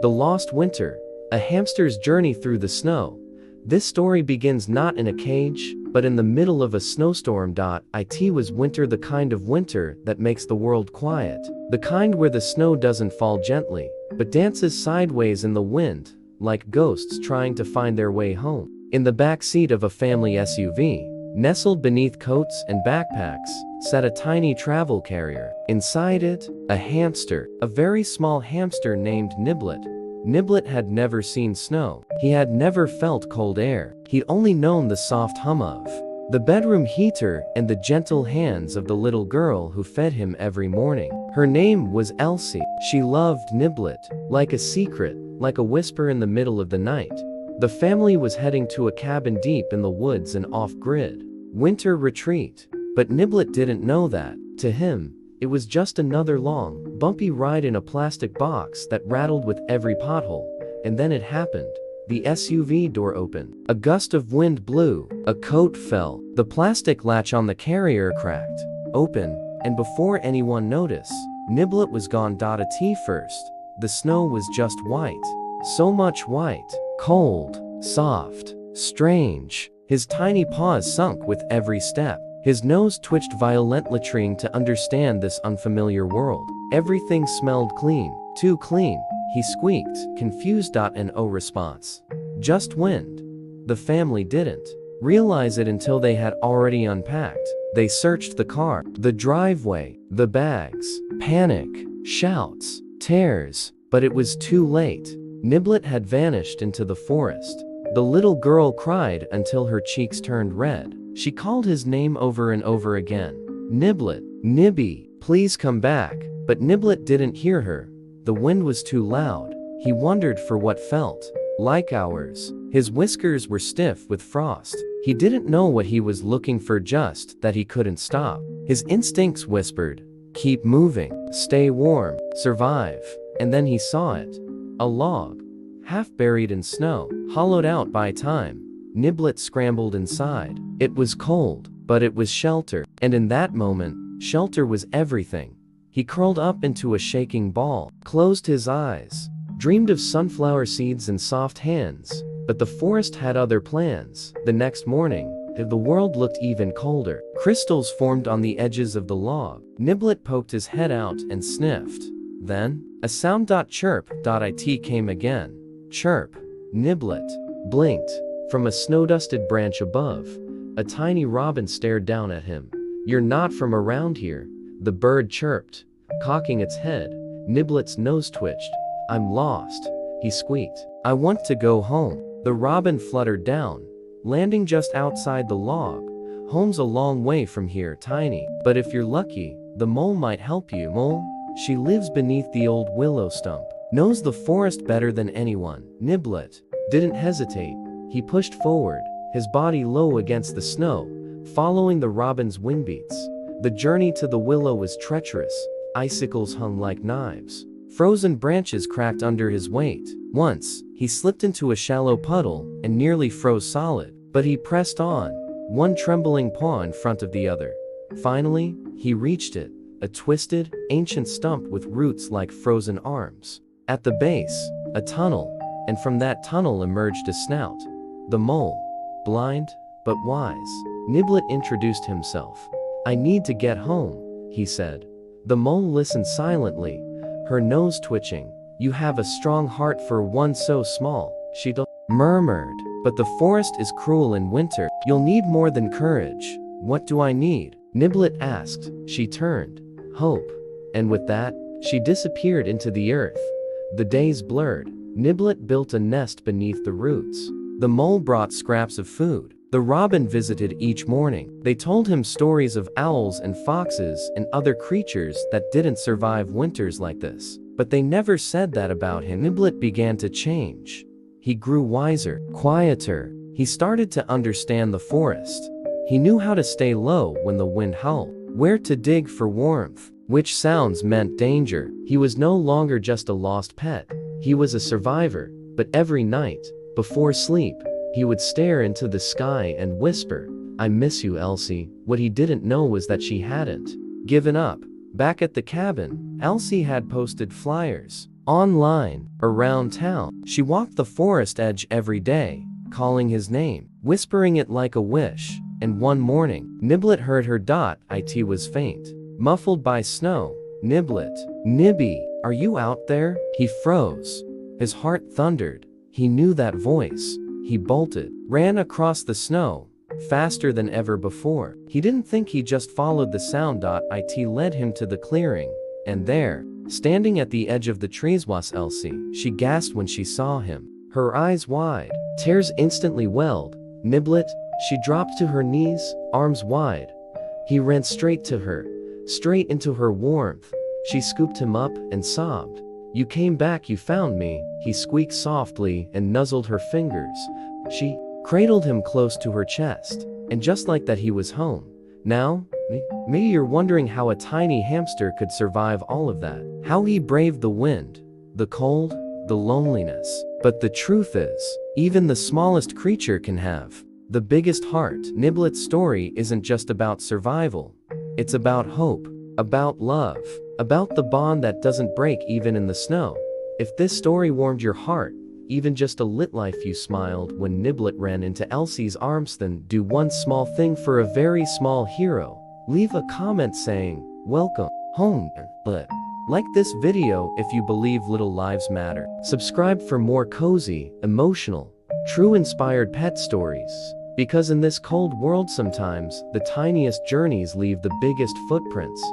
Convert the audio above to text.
The Lost Winter, a hamster's journey through the snow. This story begins not in a cage, but in the middle of a snowstorm. It was winter, the kind of winter that makes the world quiet. The kind where the snow doesn't fall gently, but dances sideways in the wind, like ghosts trying to find their way home. In the back seat of a family SUV, nestled beneath coats and backpacks, sat a tiny travel carrier. Inside it, a hamster, a very small hamster named Niblet. Niblet had never seen snow. He had never felt cold air. He'd only known the soft hum of the bedroom heater and the gentle hands of the little girl who fed him every morning. Her name was Elsie. She loved Niblet, like a secret, like a whisper in the middle of the night. The family was heading to a cabin deep in the woods, an off-grid winter retreat. But Niblet didn't know that. To him, it was just another long, bumpy ride in a plastic box that rattled with every pothole. And then it happened. The SUV door opened. A gust of wind blew. A coat fell. The plastic latch on the carrier cracked open, and before anyone noticed, Niblet was gone. At first, the snow was just white. So much white. Cold. Soft. Strange. His tiny paws sunk with every step. His nose twitched violently, trying to understand this unfamiliar world. Everything smelled clean. Too clean, he squeaked, confused. No response. Just wind. The family didn't realize it until they had already unpacked. They searched the car, the driveway, the bags. Panic, shouts, tears. But it was too late. Niblet had vanished into the forest. The little girl cried until her cheeks turned red. She called his name over and over again. Niblet, Nibby, please come back. But Niblet didn't hear her. The wind was too loud. He wondered for what felt like hours. His whiskers were stiff with frost. He didn't know what he was looking for, just that he couldn't stop. His instincts whispered, keep moving, stay warm, survive. And then he saw it. A log, half buried in snow, hollowed out by time. Niblet scrambled inside. It was cold, but it was shelter. And in that moment, shelter was everything. He curled up into a shaking ball, closed his eyes, dreamed of sunflower seeds and soft hands. But the forest had other plans. The next morning, the world looked even colder. Crystals formed on the edges of the log. Niblet poked his head out and sniffed. Then, a sound. Chirp. It came again. Chirp. Niblet blinked. From a snow-dusted branch above, a tiny robin stared down at him. You're not from around here, the bird chirped, cocking its head. Niblet's nose twitched. I'm lost, he squeaked. I want to go home. The robin fluttered down, landing just outside the log. Home's a long way from here, tiny. But if you're lucky, the mole might help you. Mole? She lives beneath the old willow stump. Knows the forest better than anyone. Niblet didn't hesitate. He pushed forward, his body low against the snow, following the robin's wingbeats. The journey to the willow was treacherous. Icicles hung like knives. Frozen branches cracked under his weight. Once, he slipped into a shallow puddle and nearly froze solid. But he pressed on, one trembling paw in front of the other. Finally, he reached it, a twisted, ancient stump with roots like frozen arms. At the base, a tunnel, and from that tunnel emerged a snout. The mole, blind, but wise. Niblet introduced himself. I need to get home, he said. The mole listened silently, her nose twitching. You have a strong heart for one so small, she murmured. But the forest is cruel in winter. You'll need more than courage. What do I need? Niblet asked. She turned. Hope. And with that, she disappeared into the earth. The days blurred. Niblet built a nest beneath the roots. The mole brought scraps of food. The robin visited each morning. They told him stories of owls and foxes and other creatures that didn't survive winters like this. But they never said that about him. Niblet began to change. He grew wiser, quieter. He started to understand the forest. He knew how to stay low when the wind howled, where to dig for warmth, which sounds meant danger. He was no longer just a lost pet. He was a survivor. But every night, before sleep, he would stare into the sky and whisper, I miss you, Elsie. What he didn't know was that she hadn't given up. Back at the cabin, Elsie had posted flyers. online, around town. She walked the forest edge every day, calling his name, whispering it like a wish. And one morning, Niblet heard her. It was faint, muffled by snow. Niblet. Nibby, are you out there? He froze. His heart thundered. He knew that voice. He bolted, ran across the snow, faster than ever before. He didn't think, he just followed the sound. It led him to the clearing. And there, standing at the edge of the trees, was Elsie. She gasped when she saw him, her eyes wide. Tears instantly welled. Niblet. She dropped to her knees, arms wide. He ran straight to her, straight into her warmth. She scooped him up and sobbed. You came back, you found me, he squeaked softly and nuzzled her fingers. She cradled him close to her chest, and just like that he was home. Now, maybe you're wondering how a tiny hamster could survive all of that. How he braved the wind, the cold, the loneliness. But the truth is, even the smallest creature can have the biggest heart. Niblet's story isn't just about survival. It's about hope, about love, about the bond that doesn't break even in the snow. If this story warmed your heart, even just a little, if you smiled when Niblet ran into Elsie's arms, then do one small thing for a very small hero. Leave a comment saying, "Welcome home, Niblet." Like this video if you believe little lives matter. Subscribe for more cozy, emotional, true inspired pet stories. Because in this cold world sometimes, the tiniest journeys leave the biggest footprints.